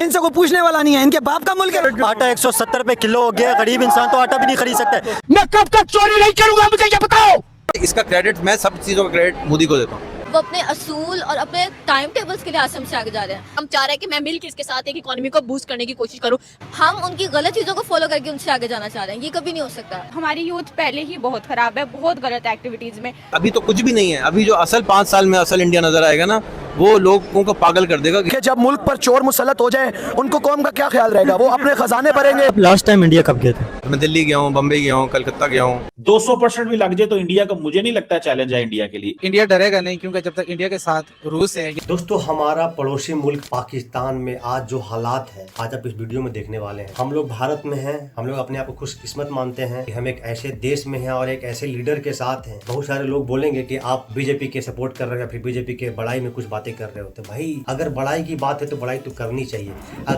इनसे कोई पूछने वाला नहीं है, इनके बाप का मुल्क है। आटा 170 रुपए किलो हो गया, गरीब इंसान तो आटा भी नहीं खरीद सकता। मैं कब तक चोरी नहीं करूंगा, मुझे ये बताओ। इसका क्रेडिट, मैं सब चीज़ों का क्रेडिट मोदी को देता हूँ। वो अपने असूल और अपने टाइम टेबल्स के लिहाज से हमसे आगे जा रहे हैं। हम चाह रहे हैं कि मैं मिलकर इसके साथ एक इकोनॉमी को बूस्ट करने की कोशिश करूं। हम उनकी गलत चीजों को फॉलो करके उनसे आगे जाना चाह रहे हैं, ये कभी नहीं हो सकता। हमारी यूथ पहले ही बहुत खराब है, बहुत गलत एक्टिविटीज में। अभी तो कुछ भी नहीं है। अभी जो असल 5 साल में असल इंडिया नजर आएगा ना, वो लोगों को पागल कर देगा। कि जब मुल्क पर चोर मुसल्लत हो जाए, उनको कौम का क्या ख्याल रहेगा? वो अपने खजाने भरेंगे। लास्ट टाइम इंडिया कब गए थे? मैं दिल्ली गया हूँ, बम्बई गया हूँ, कलकत्ता गया हूँ। 200% भी लग जाए तो इंडिया का मुझे नहीं लगता चैलेंज है इंडिया के लिए। इंडिया डरेगा नहीं, क्योंकि जब तक इंडिया के साथ रूस है। दोस्तों, हमारा पड़ोसी मुल्क पाकिस्तान में आज जो हालात है, आज आप इस वीडियो में देखने वाले हैं। हम लोग भारत में हैं, हम लोग अपने आप को खुशकिस्मत मानते हैं कि हम एक ऐसे देश में हैं और एक ऐसे लीडर के साथ हैं। बहुत सारे लोग बोलेंगे कि आप बीजेपी के सपोर्ट कर रहे हैं या फिर बीजेपी के बड़ाई में कुछ बातें कर रहे होते। भाई, अगर बड़ाई की बात है तो बड़ाई तो करनी चाहिए,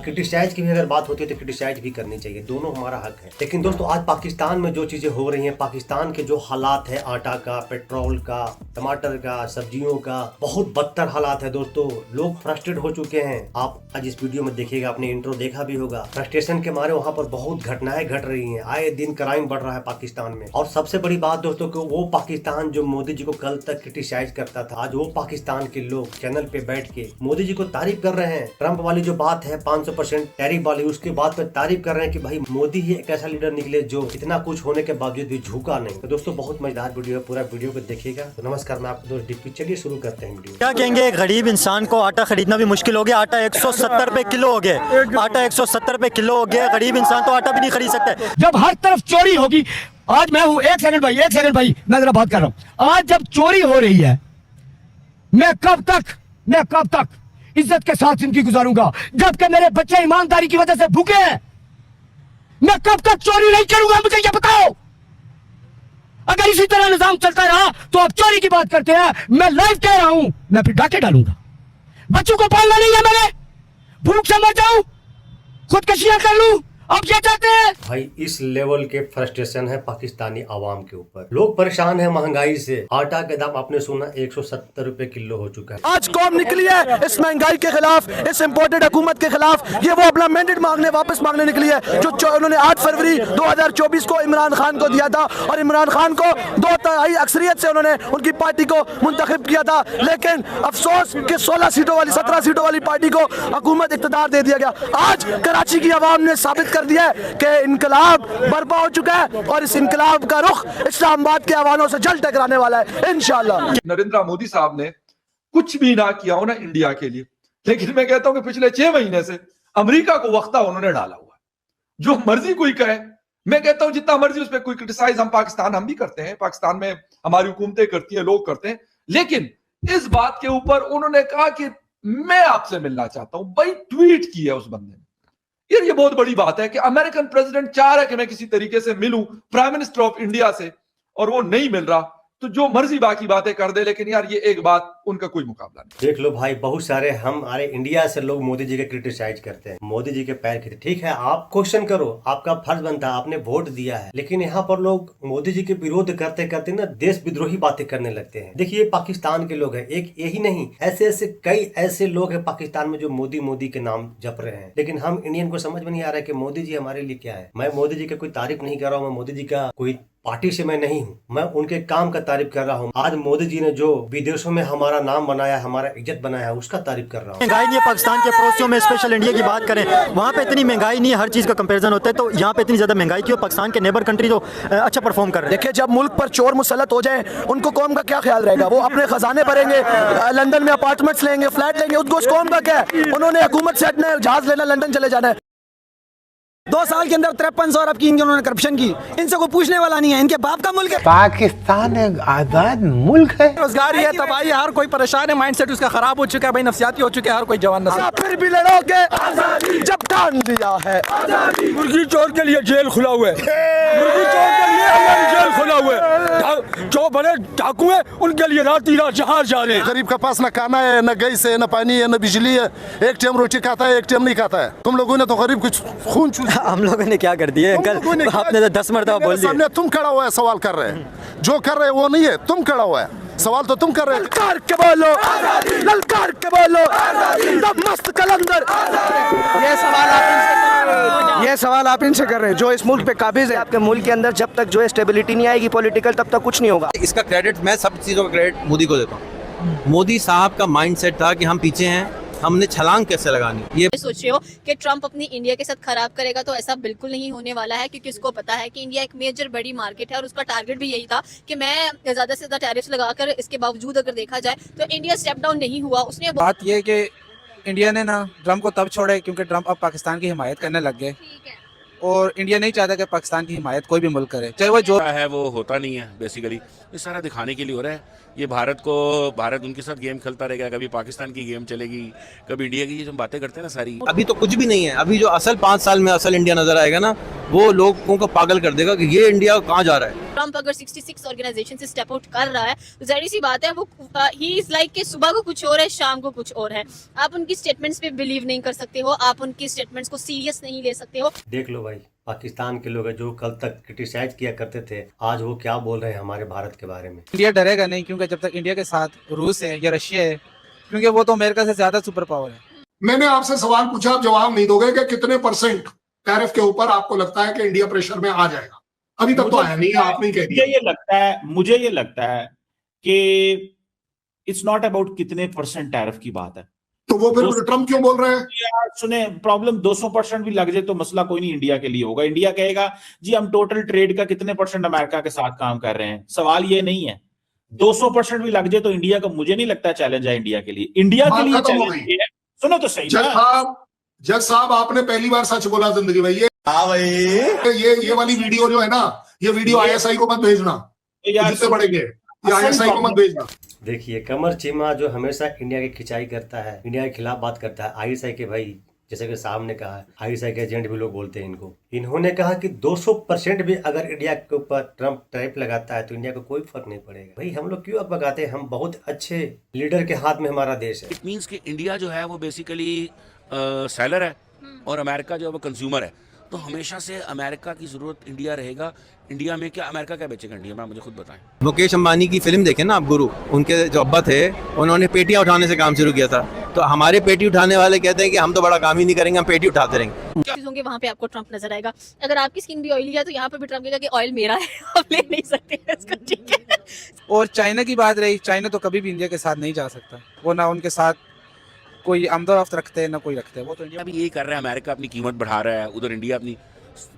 क्रिटिसाइज की भी अगर बात होती है तो क्रिटिसाइज भी करनी चाहिए, दोनों हमारा हक है। लेकिन दोस्तों, आज पाकिस्तान में जो चीजें हो रही हैं, पाकिस्तान के जो हालात है, आटा का, पेट्रोल का, टमाटर का, सब्जियों का, बहुत बदतर हालात है दोस्तों। लोग फ्रस्ट्रेट हो चुके हैं। आप आज इस वीडियो में देखिएगा, आपने इंट्रो देखा भी होगा। फ्रस्ट्रेशन के मारे वहाँ पर बहुत घटनाएं घट रही हैं, आए दिन क्राइम बढ़ रहा है पाकिस्तान में। और सबसे बड़ी बात दोस्तों कि वो पाकिस्तान जो मोदी जी को कल तक क्रिटिसाइज करता था, आज वो पाकिस्तान के लोग चैनल पे बैठ के मोदी जी को तारीफ कर रहे हैं। ट्रम्प वाली जो बात है 500% टैरिफ वाली, उसके बाद पे तारीफ कर रहे हैं कि भाई मोदी ही एक ऐसा लीडर निकले जो इतना कुछ होने के बावजूद भी झुका नहीं। तो दोस्तों, बहुत मजेदार वीडियो है, पूरा वीडियो को देखिएगा। तो नमस्कार, मैं आपको दोस्त डिप्टी, चलिए शुरू करते हैं वीडियो। क्या कहेंगे, गरीब इंसान को आटा खरीदना भी मुश्किल हो गया। आटा 170 रुपए किलो हो गया, आटा 170 रुपए किलो हो गया, गरीब इंसान तो आटा भी नहीं खरीद सकता। जब हर तरफ चोरी होगी, आज मैं हूँ, एक सेकंड भाई, मैं जरा बात कर रहा हूँ। आज जब चोरी हो रही है, मैं कब तक इज्जत के साथ जिंदगी गुजारूंगा, जबकि मेरे बच्चे ईमानदारी की वजह से भूखे हैं। मैं कब तक चोरी नहीं करूंगा, मुझे ये बताओ। अगर इसी तरह निजाम चलता रहा तो आप चोरी की बात करते हैं। मैं लाइव कह रहा हूं, मैं फिर डाके डालूंगा। बच्चों को पालना नहीं है मैंने, भूख से मर जाऊं, खुदकशियां कर लूं, आप क्या चाहते हैं? भाई, इस लेवल के फ्रस्ट्रेशन है पाकिस्तानी आवाम के ऊपर। लोग परेशान है महंगाई से। आटा के दाम आपने सुना 170 रुपए किलो हो चुका है। आज कौम निकली है इस महंगाई के खिलाफ, इस इम्पोर्टेड हुकूमत के खिलाफ। ये वो अपना मैंडेट वापस मांगने निकली है, जो उन्होंने 8 फरवरी 2024 को इमरान खान को दिया था। और इमरान खान को 2/3 अक्सरियत से उन्होंने उनकी पार्टी को मुंतखब किया था। लेकिन अफसोस कि 16 सीटों वाली, 17 सीटों वाली पार्टी को हुकूमत इख्तिदार दे दिया गया। आज कराची की आवाम ने साबित कर दिया है कि इनकलाब बर्पा हो चुका है और इस इनकलाब का रुख इस्लामाबाद के आवानों से जल्द टकराने वाला है इंशाअल्लाह। नरेंद्र मोदी साहब ने कुछ भी ना किया हो ना इंडिया के लिए, लेकिन मैं कहता हूं कि पिछले 6 महीने से अमेरिका को वक्ता उन्होंने डाला हुआ है। जो मर्जी कोई कहे, मैं कहता हूं जितना मर्जी उस पर कोई क्रिटिसाइज हम भी करते हैं, पाकिस्तान में हमारी हुकूमतें करती है, लोग करते हैं, लेकिन इस बात के ऊपर उन्होंने कहा कि मैं आपसे मिलना चाहता हूं। भाई, ट्वीट किया उस बंदे ने। यार, ये बहुत बड़ी बात है कि अमेरिकन प्रेसिडेंट चाह रहा है कि मैं किसी तरीके से मिलूं प्राइम मिनिस्टर ऑफ इंडिया से, और वो नहीं मिल रहा, तो जो मर्जी बाकी बातें कर दे, लेकिन यार ये एक बात, उनका कोई मुकाबला नहीं। देख लो भाई, बहुत सारे हमारे इंडिया से लोग मोदी जी के क्रिटिसाइज करते हैं, मोदी जी के पैर खींचते। ठीक है, आप क्वेश्चन करो, आपका फर्ज बनता है, आपने वोट दिया है। लेकिन यहाँ पर लोग मोदी जी के विरोध करते करते ना देश विद्रोही बातें करने लगते हैं। देखिए, पाकिस्तान के लोग हैं, एक यही नहीं, ऐसे कई ऐसे लोग हैं पाकिस्तान में जो मोदी के नाम जप रहे हैं। लेकिन हम इंडियन को समझ में नहीं आ रहा है कि मोदी जी हमारे लिए क्या है। मैं मोदी जी की कोई तारीफ नहीं कर रहा हूँ, मैं मोदी जी का कोई पार्टी से मैं नहीं हूँ, मैं उनके काम का तारीफ कर रहा हूँ। आज मोदी जी ने जो विदेशों में हमारा नाम बनाया, हमारा इज्जत बनाया है, उसका तारीफ कर रहा हूँ। महंगाई नहीं है पाकिस्तान के पड़ोसियों में, स्पेशल इंडिया की बात करें, वहाँ पे इतनी महंगाई नहीं है, हर चीज़ का कंपैरिजन होता है। तो यहाँ पे इतनी ज़्यादा महंगाई क्यों? पाकिस्तान के नेबर कंट्री तो अच्छा परफॉर्म कर रहे हैं। देखिए, जब मुल्क पर चोर मुसल्लत हो जाए, उनको कौम का क्या ख्याल रहेगा? वो अपने खजाने भरेंगे, लंदन में अपार्टमेंट्स लेंगे, फ्लैट लेंगे, उनको उस कौम का क्या है? उन्होंने हुकूमत से हटना है, जहाज लेना, लंदन चले जाना है। 2 साल के अंदर 5300 अरब की उन्होंने करप्शन की। इनसे कोई पूछने वाला नहीं है, इनके बाप का मुल्क है। पाकिस्तान एक आजाद मुल्क है। रोजगारी है, तबाही, हर कोई परेशान है, माइंडसेट उसका खराब हो चुका है, भाई नफसियाती हो चुके हैं हर कोई जवान नस्ल। फिर भी लड़ोगे जब ठान दिया है। मुर्गी चोर के लिए जेल खुला हुआ है, मुर्गी चोर के लिए जेल खुला हुआ है। जो बड़े डाकू है उनके लिए रात जहाज जा रहे हैं। गरीब के पास न खाना है, न गैस है, न पानी है, न बिजली है। एक टाइम रोटी खाता है, एक टाइम नहीं खाता है। तुम लोगों ने तो गरीब कुछ खून चूस। हम लोगों ने क्या कर दिया अंकल? आपने तो 10 मरतबा बोल दिया। तुम खड़ा हुआ है, सवाल कर रहे हैं, जो कर रहे हैं वो नहीं है, तुम खड़ा हुआ है। सवाल तो तुम कर रहे थे। ललकार के बोलो, ललकार के बोलो, तब मस्त कलंदर। ये सवाल आप इनसे कर रहे हैं जो इस मुल्क पे काबिज है। आपके मुल्क के अंदर जब तक जो है स्टेबिलिटी नहीं आएगी पॉलिटिकल, तब तक कुछ नहीं होगा। इसका क्रेडिट, मैं सब चीज़ों का क्रेडिट मोदी को देता हूँ। मोदी साहब का माइंडसेट था कि हम पीछे हैं, हमने छलांग कैसे लगानी। ये सोच रहे हो कि ट्रम्प अपनी इंडिया के साथ खराब करेगा, तो ऐसा बिल्कुल नहीं होने वाला है, क्योंकि उसको पता है कि इंडिया एक मेजर बड़ी मार्केट है और उसका टारगेट भी यही था कि मैं ज्यादा से ज्यादा टैरिफ्स लगाकर, इसके बावजूद अगर देखा जाए तो इंडिया स्टेप डाउन नहीं हुआ। उसने बात ये कि इंडिया ने ना ट्रम्प को तब छोड़े क्योंकि ट्रम्प अब पाकिस्तान की हिमायत करने लग गए, और इंडिया नहीं चाहता कि पाकिस्तान की हिमायत कोई भी मुल्क करे, चाहे वो जो है वो होता नहीं है। बेसिकली ये सारा दिखाने के लिए हो रहा है। ये भारत उनके साथ गेम खेलता रहेगा, कभी पाकिस्तान की गेम चलेगी, कभी इंडिया की। ये जो बातें करते हैं ना सारी, अभी तो कुछ भी नहीं है। अभी जो असल 5 साल में असल इंडिया नजर आएगा ना, वो लोगों को पागल कर देगा कि ये इंडिया कहाँ जा रहा है। ट्रम्प अगर 66 ऑर्गेनाइजेशन से स्टेप आउट कर रहा है तो जाहिर सी बात है वो ही इज लाइक कि सुबह को कुछ और है, शाम को कुछ और है। आप उनकी स्टेटमेंट्स पे बिलीव नहीं कर सकते हो, आप उनकी स्टेटमेंट्स को सीरियस नहीं ले सकते हो। देख लो भाई, पाकिस्तान के लोग जो कल तक क्रिटिसाइज किया करते थे, आज वो क्या बोल रहे हैं हमारे भारत के बारे में। इंडिया डरेगा नहीं, क्योंकि जब तक इंडिया के साथ रूस है या रशिया है, क्योंकि वो तो अमेरिका से ज्यादा सुपर पावर है। मैंने आपसे सवाल पूछा, आप जवाब नहीं दोगे कि कितने % टैरिफ के ऊपर आपको लगता है कि इंडिया प्रेशर में आ जाएगा? अभी तक तो आया नहीं है, आपने कह दिया। मुझे ये लगता है कि इट्स नॉट अबाउट कितने % टैरिफ की बात है। तो वो फिर ट्रम्प क्यों बोल रहे हैं? सुने, प्रॉब्लम 200% भी लग जाए तो मसला कोई नहीं इंडिया के लिए होगा। इंडिया कहेगा जी हम टोटल ट्रेड का कितने % अमेरिका के साथ काम कर रहे हैं। सवाल ये नहीं है, 200% भी लग जाए तो इंडिया का मुझे नहीं लगता चैलेंज है इंडिया के लिए। इंडिया के लिए चैलेंज है, सुनो तो सही। जज साहब आपने पहली बार सच बोला जिंदगी में। ये वाली वीडियो जो है ना, ये वीडियो ISI को मत भेजना, जितने बढ़ेंगे ये ISI को मत भेजना। देखिए, कमर चीमा जो हमेशा इंडिया की खिंचाई करता है, इंडिया के खिलाफ बात करता है, ISI के भाई, जैसे कि साहब ने कहा, ISI के एजेंट भी लोग बोलते हैं इनको। इन्होंने कहा कि 200% भी अगर इंडिया के ऊपर ट्रम्प टैरिफ लगाता है तो इंडिया को कोई फर्क नहीं पड़ेगा। भाई हम लोग क्यों अब भगाते हैं? हम बहुत अच्छे लीडर के हाथ में हमारा देश है। इट मीन्स कि इंडिया जो है वो बेसिकली सेलर है और अमेरिका जो है वो कंज्यूमर है। तो हमेशा से अमेरिका की जरूरत इंडिया रहेगा। इंडिया में क्या, अमेरिका क्या बेचेगा इंडिया में, मुझे खुद बताएं। मुकेश अंबानी की फिल्म देखें ना आप, गुरु, उनके जो अब्बा थे उन्होंने पेटियां उठाने से काम शुरू किया था। तो हमारे पेटी उठाने वाले कहते हैं कि हम तो बड़ा काम ही नहीं करेंगे, हम पेटी उठाते रहेंगे। चीजों के वहाँ पे आपको ट्रम्प नजर आएगा। अगर आपकी स्किन भी ऑयली है तो यहाँ पे भी ट्रम्प कहेगा कि ऑयल मेरा है, आप ले नहीं सकते इसको, ठीक है। और चाइना की बात रही, चाइना तो कभी भी इंडिया के साथ नहीं जा सकता। वो ना उनके साथ कोई आमदोरफ्त रखते हैं ना कोई रखते हैं। वो तो इंडिया अभी यही कर रहा है। अमेरिका अपनी कीमत बढ़ा रहा है, उधर इंडिया अपनी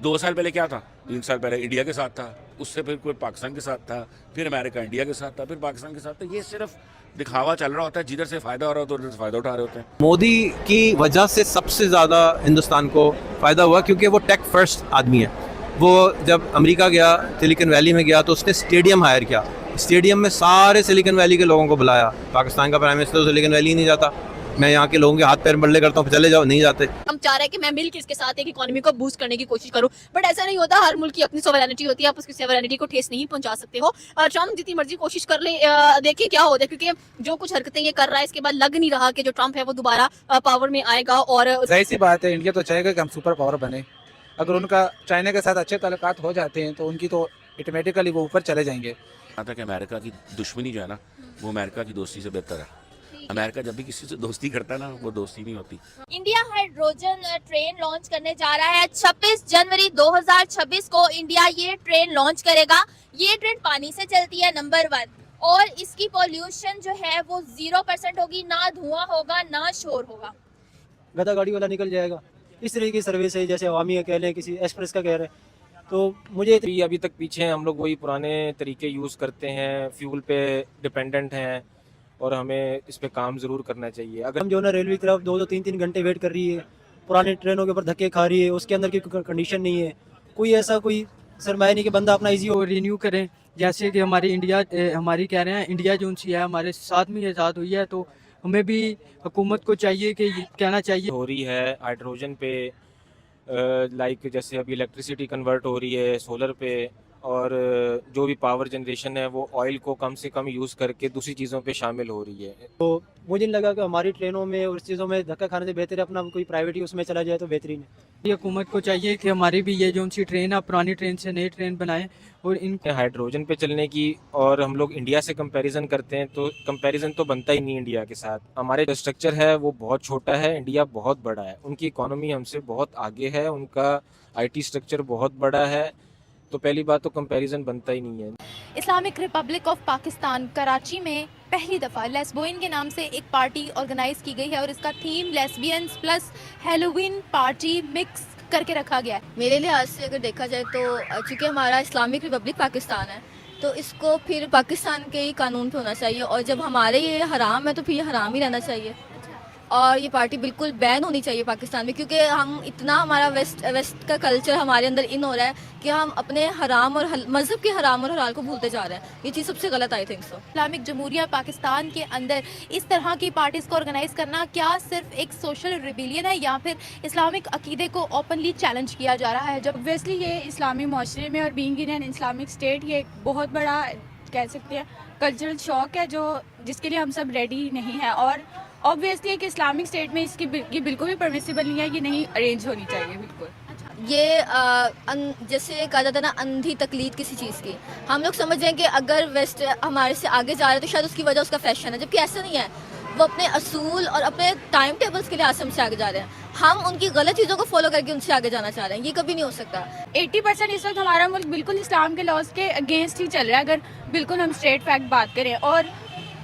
2 साल पहले क्या था, 3 साल पहले इंडिया के साथ था, उससे फिर कोई पाकिस्तान के साथ था, फिर अमेरिका इंडिया के साथ था, फिर पाकिस्तान के साथ था। ये सिर्फ दिखावा चल रहा होता है, जिधर से फायदा हो रहा होता है उधर से फायदा उठा रहे होते हैं। मोदी की वजह से सबसे ज़्यादा हिंदुस्तान को फ़ायदा हुआ, क्योंकि वो टेक फर्स्ट आदमी है। वो जब अमेरिका गया, सिलिकॉन वैली में गया, तो उसने स्टेडियम हायर किया। स्टेडियम में सारे सिलिकॉन वैली के लोगों को बुलाया। पाकिस्तान का प्राइम मिनिस्टर सिलिकॉन वैली नहीं जाता। मैं यहाँ के लोगों के हाथ पैर बल्ले करता हूँ, चले जाओ, नहीं जाते। हम चाह रहे हैं कि मैं मिलकर इसके साथ एक इकोनॉमी को बूस्ट करने की कोशिश करूं, बट ऐसा नहीं होता। हर मुल्क की अपनी सोवरेनिटी होती है, आप उसकी सोवरेनिटी को ठेस नहीं पहुंचा सकते हो। ट्रम्प जितनी मर्जी कोशिश कर ले, देखिए क्या होता है, क्योंकि जो कुछ हरकतें ये कर रहा है इसके बाद लग नहीं रहा कि जो ट्रम्प है वो दोबारा पावर में आएगा। और जाहिर सी बात है, इंडिया तो चाहेगा कि हम सुपर पावर बने। अगर उनका चाइना के साथ अच्छे ताल्लुकात हो जाते हैं तो उनकी तो ऑटोमेटिकली वो ऊपर चले जाएंगे। यहाँ तक अमेरिका की दुश्मनी जो है ना, वो अमेरिका की दोस्ती से बेहतर है। अमेरिका जब भी किसी से दोस्ती करता है ना, वो दोस्ती नहीं होती। इंडिया हाइड्रोजन ट्रेन लॉन्च करने जा रहा है। 26 जनवरी 2026 को इंडिया ये ट्रेन लॉन्च करेगा। ये ट्रेन पानी से चलती है, नंबर 1, और इसकी पॉल्यूशन जो है वो 0% होगी, ना धुआं होगा ना शोर होगा। गधा गाड़ी वाला निकल जाएगा। इस तरह की सर्विस है, जैसे अवामी कह लें, किसी एक्सप्रेस का कह रहे हैं। तो मुझे अभी तक पीछे हैं हम लोग, वही पुराने तरीके यूज़ करते हैं, फ्यूल पे डिपेंडेंट हैं, और हमें इस पे काम ज़रूर करना चाहिए। अगर हम जो ना रेलवे की तरफ 2-2, 3-3 घंटे वेट कर रही है, पुरानी ट्रेनों के ऊपर धक्के खा रही है, उसके अंदर की कंडीशन नहीं है, कोई ऐसा कोई सरमाया नहीं कि बंदा अपना इजी हो रिन्यू करें। जैसे कि हमारी इंडिया, हमारी कह रहे हैं इंडिया जो सी है हमारे 7 में आज़ाद हुई है, तो हमें भी हुकूमत को चाहिए कि कहना चाहिए। हो रही है हाइड्रोजन पे, लाइक जैसे अभी इलेक्ट्रिसिटी कन्वर्ट हो रही है सोलर पे, और जो भी पावर जनरेशन है वो ऑयल को कम से कम यूज़ करके दूसरी चीज़ों पे शामिल हो रही है। तो मुझे नहीं लगा कि हमारी ट्रेनों में और इस चीज़ों में धक्का खाने से बेहतर है अपना कोई प्राइवेट ही उसमें चला जाए तो बेहतरीन है। ये हुकूमत को चाहिए कि हमारी भी ये जो सी ट्रेन है पुरानी ट्रेन से नई ट्रेन बनाए और इन हाइड्रोजन पे चलने की, और हम लोग इंडिया से कंपैरिजन करते हैं तो कंपैरिजन तो बनता ही नहीं इंडिया के साथ। हमारे जो स्ट्रक्चर है वो बहुत छोटा है, इंडिया बहुत बड़ा है, उनकी इकोनॉमी हमसे बहुत आगे है, उनका आईटी स्ट्रक्चर बहुत बड़ा है, तो पहली बात तो कंपैरिजन बनता ही नहीं है। Islamic Republic of Pakistan Karachi में पहली दफ़ा लेस्बोइन के नाम से एक पार्टी ऑर्गेनाइज की गई है और इसका theme lesbians plus Halloween party mix करके रखा गया है। मेरे लिहाज से अगर देखा जाए तो चूँकि हमारा इस्लामिक रिपब्लिक पाकिस्तान है तो इसको फिर पाकिस्तान के ही कानून पे होना चाहिए, और जब हमारे ये हराम है तो फिर ये हराम ही रहना चाहिए, और ये पार्टी बिल्कुल बैन होनी चाहिए पाकिस्तान में, क्योंकि हम इतना हमारा वेस्ट का कल्चर हमारे अंदर इन हो रहा है कि हम अपने हराम और मज़हब के हराम और हलाल को भूलते जा रहे हैं। ये चीज़ सबसे गलत I think so. Islamic Jamhuriya Pakistan के अंदर इस तरह की पार्टीज़ को ऑर्गेनाइज करना क्या सिर्फ एक सोशल रिबेलियन है या फिर इस्लामिक अकीदे को ओपनली चैलेंज किया जा रहा है? जब ऑब्वियसली ये इस्लामी माशरे में और being in an Islamic state ये एक बहुत बड़ा कह सकते हैं कल्चरल शॉक है जो जिसके लिए हम सब रेडी नहीं हैं, और ऑब्वियसली एक इस्लामिक स्टेट में इसकी ये बिल्कुल भी परमिसिबल नहीं है, ये नहीं अरेंज होनी चाहिए बिल्कुल। ये जैसे कहा जाता है ना अंधी तकलीद किसी चीज़ की, हम लोग समझ रहे हैं कि अगर वेस्ट हमारे से आगे जा रहा है तो शायद उसकी वजह उसका फैशन है, जबकि ऐसा नहीं है। वो अपने असूल और अपने टाइम टेबल्स के लिहाज से हमसे आगे जा रहे हैं, हम उनकी गलत चीज़ों को फॉलो करके उनसे आगे जाना चाह रहे हैं, ये कभी नहीं हो सकता। 80% इस वक्त हमारा मुल्क बिल्कुल इस्लाम के लॉज के अगेंस्ट ही चल रहा है, अगर बिल्कुल हम स्ट्रेट फैक्ट बात करें। और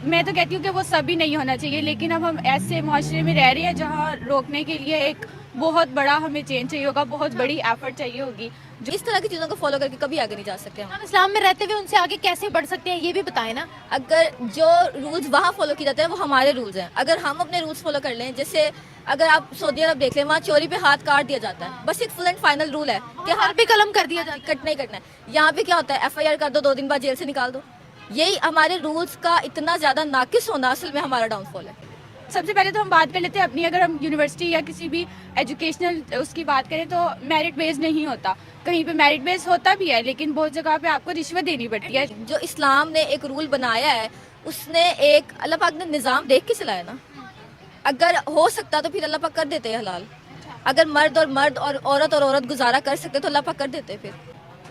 मैं तो कहती हूँ कि वो सभी नहीं होना चाहिए, लेकिन अब हम ऐसे माशरे में रह रहे हैं जहाँ रोकने के लिए एक बहुत बड़ा हमें चेंज चाहिए होगा, बहुत बड़ी एफर्ट चाहिए होगी। जो इस तरह की चीज़ों को फॉलो करके कभी आगे नहीं जा सकते हम इस्लाम में रहते हुए उनसे आगे कैसे बढ़ सकते हैं ये भी बताएं ना। अगर जो रूल्स वहाँ फॉलो किए जाते हैं वो हमारे रूल्स हैं, अगर हम अपने रूल्स फॉलो कर लें, जैसे अगर आप सऊदी अरब देख लें, वहाँ चोरी पे हाथ काट दिया जाता है, बस एक फुल एंड फाइनल रूल है कि हर पे कलम कर दिया जाता है, कटना ही कटना है। यहाँ पे क्या होता है, FIR कर दो, 2 दिन बाद जेल से निकाल दो। यही हमारे रूल्स का इतना ज़्यादा नाकिस होना असल में हमारा डाउनफॉल है। सबसे पहले तो हम बात कर लेते हैं अपनी, अगर हम यूनिवर्सिटी या किसी भी एजुकेशनल उसकी बात करें तो मेरिट बेस्ड नहीं होता, कहीं पे मेरिट बेस्ड होता भी है, लेकिन बहुत जगह पे आपको रिश्वत देनी पड़ती है। जो इस्लाम ने एक रूल बनाया है उसने एक अल्लाह पाक ने निज़ाम देख के चलाया ना, अगर हो सकता तो फिर अल्लाह पाक कर देते हैं हलाल, अगर मर्द और औरत गुजारा कर सकते तो अल्लाह पाक कर देते। फिर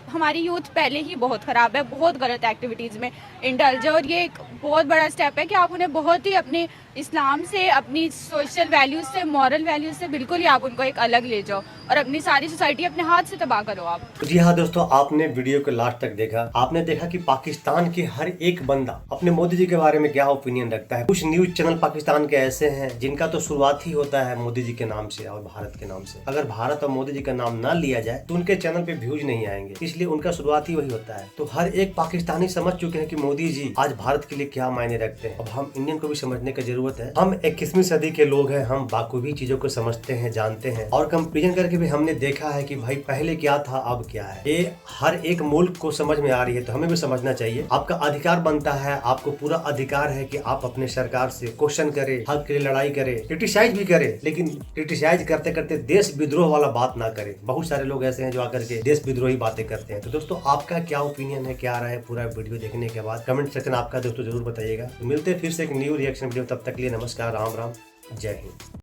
हमारी यूथ पहले ही बहुत ख़राब है, बहुत गलत एक्टिविटीज़ में इंडल्ज है, और ये एक बहुत बड़ा स्टेप है कि आप उन्हें बहुत ही अपने इस्लाम से, अपनी सोशल वैल्यूज़ से, मॉरल वैल्यूज़ से बिल्कुल ही आप उनको एक अलग ले जाओ और अपनी सारी सोसाइटी अपने हाथ से तबाह करो आप। जी हाँ दोस्तों, आपने वीडियो को लास्ट तक देखा, आपने देखा कि पाकिस्तान के हर एक बंदा अपने मोदी जी के बारे में क्या ओपिनियन रखता है। कुछ न्यूज चैनल पाकिस्तान के ऐसे हैं जिनका तो शुरुआत ही होता है मोदी जी के नाम से और भारत के नाम से। अगर भारत और मोदी जी का नाम ना लिया जाए तो उनके चैनल पे व्यूज नहीं आएंगे, इसलिए उनका शुरुआत ही वही होता है। तो हर एक पाकिस्तानी समझ चुके हैं कि मोदी जी आज भारत के लिए क्या मायने रखते हैं। अब हम इंडियन को भी समझने की जरूरत है। हम 21वीं सदी के लोग हैं, हम बाखूबी चीजों को समझते हैं, जानते हैं, और कंपेरिजन करके भी हमने देखा है कि भाई पहले क्या था अब क्या है। ये हर एक मुल्क को समझ में आ रही है, तो हमें भी समझना चाहिए। आपका अधिकार बनता है, आपको पूरा अधिकार है कि आप अपने सरकार से क्वेश्चन करें, हक के लिए लड़ाई करें, क्रिटिसाइज भी करें, लेकिन क्रिटिसाइज करते करते देश विद्रोह वाला बात ना करें। बहुत सारे लोग ऐसे हैं जो आकर के देश विद्रोही बातें करते हैं। तो दोस्तों आपका क्या ओपिनियन है, क्या रहा है पूरा वीडियो देखने के बाद कमेंट सेक्शन आपका दोस्तों जरूर बताइएगा। तो मिलते हैं फिर से एक न्यू रिएक्शन वीडियो, तब तक के लिए नमस्कार, राम राम, जय हिंद।